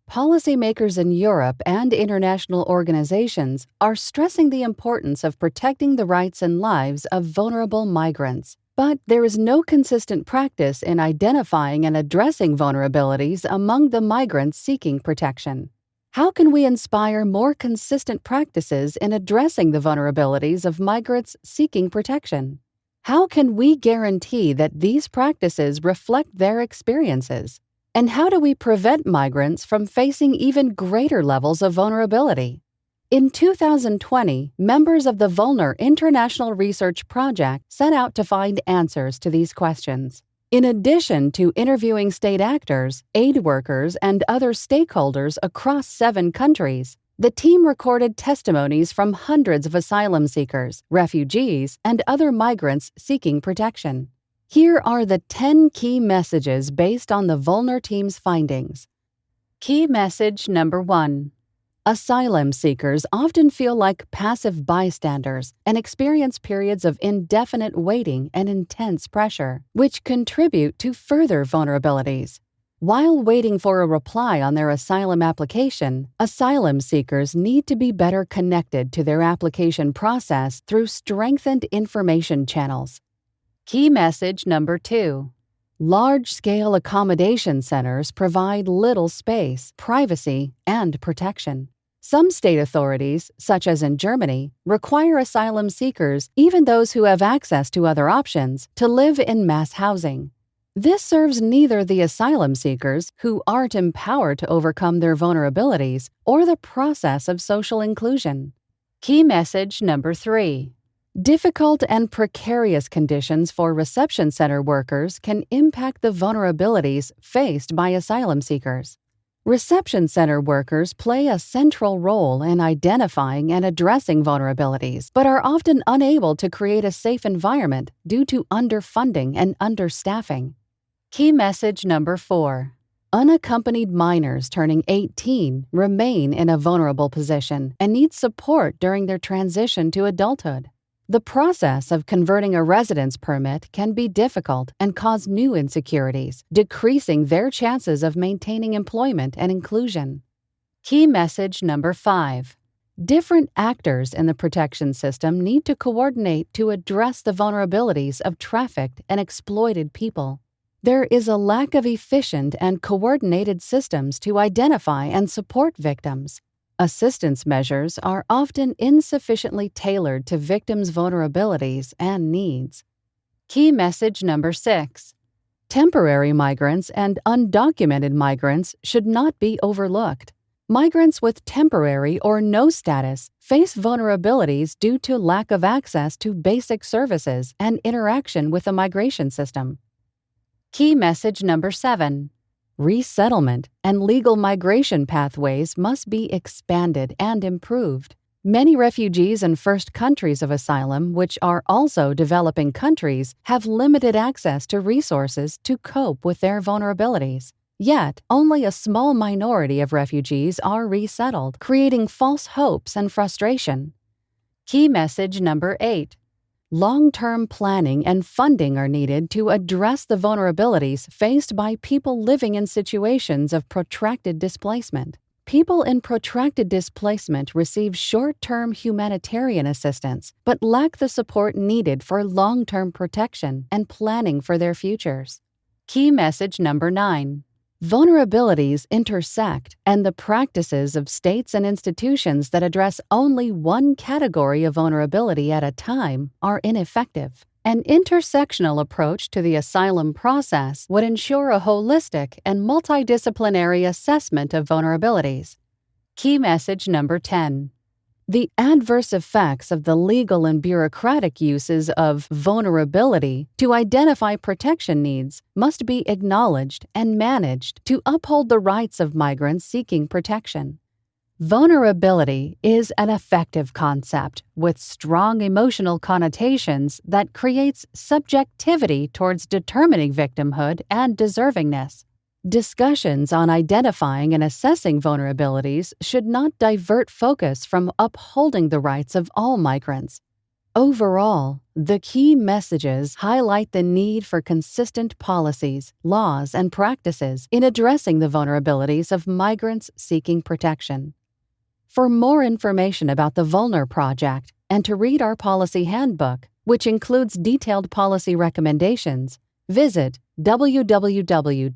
Policymakers in Europe and international organizations are stressing the importance of protecting the rights and lives of vulnerable migrants. But there is no consistent practice in identifying and addressing vulnerabilities among the migrants seeking protection. How can we inspire more consistent practices in addressing the vulnerabilities of migrants seeking protection? How can we guarantee that these practices reflect their experiences? And how do we prevent migrants from facing even greater levels of vulnerability? In 2020, members of the VULNER International Research Project set out to find answers to these questions. In addition to interviewing state actors, aid workers, and other stakeholders across 7 countries, the team recorded testimonies from hundreds of asylum seekers, refugees, and other migrants seeking protection. Here are the 10 key messages based on the VULNER team's findings. Key message number 1. Asylum seekers often feel like passive bystanders and experience periods of indefinite waiting and intense pressure, which contribute to further vulnerabilities. While waiting for a reply on their asylum application, asylum seekers need to be better connected to their application process through strengthened information channels. Key message number 2. Large-scale accommodation centers provide little space, privacy, and protection. Some state authorities, such as in Germany, require asylum seekers, even those who have access to other options, to live in mass housing. This serves neither the asylum seekers, who aren't empowered to overcome their vulnerabilities, or the process of social inclusion. Key message number 3. Difficult and precarious conditions for reception center workers can impact the vulnerabilities faced by asylum seekers. Reception center workers play a central role in identifying and addressing vulnerabilities, but are often unable to create a safe environment due to underfunding and understaffing. Key message number 4. Unaccompanied minors turning 18 remain in a vulnerable position and need support during their transition to adulthood. The process of converting a residence permit can be difficult and cause new insecurities, decreasing their chances of maintaining employment and inclusion. Key message number 5. Different actors in the protection system need to coordinate to address the vulnerabilities of trafficked and exploited people. There is a lack of efficient and coordinated systems to identify and support victims. Assistance measures are often insufficiently tailored to victims' vulnerabilities and needs. Key message number 6. Temporary migrants and undocumented migrants should not be overlooked. Migrants with temporary or no status face vulnerabilities due to lack of access to basic services and interaction with the migration system. Key message number 7. Resettlement and legal migration pathways must be expanded and improved. Many refugees in first countries of asylum, which are also developing countries, have limited access to resources to cope with their vulnerabilities. Yet, only a small minority of refugees are resettled, creating false hopes and frustration. Key message number 8. Long-term planning and funding are needed to address the vulnerabilities faced by people living in situations of protracted displacement. People in protracted displacement receive short-term humanitarian assistance, but lack the support needed for long-term protection and planning for their futures. Key message number 9. Vulnerabilities intersect, and the practices of states and institutions that address only one category of vulnerability at a time are ineffective. An intersectional approach to the asylum process would ensure a holistic and multidisciplinary assessment of vulnerabilities. Key message number 10. The adverse effects of the legal and bureaucratic uses of vulnerability to identify protection needs must be acknowledged and managed to uphold the rights of migrants seeking protection. Vulnerability is an affective concept with strong emotional connotations that creates subjectivity towards determining victimhood and deservingness. Discussions on identifying and assessing vulnerabilities should not divert focus from upholding the rights of all migrants. Overall, the key messages highlight the need for consistent policies, laws, and practices in addressing the vulnerabilities of migrants seeking protection. For more information about the VULNER project and to read our policy handbook, which includes detailed policy recommendations, visit www.vulner.eu.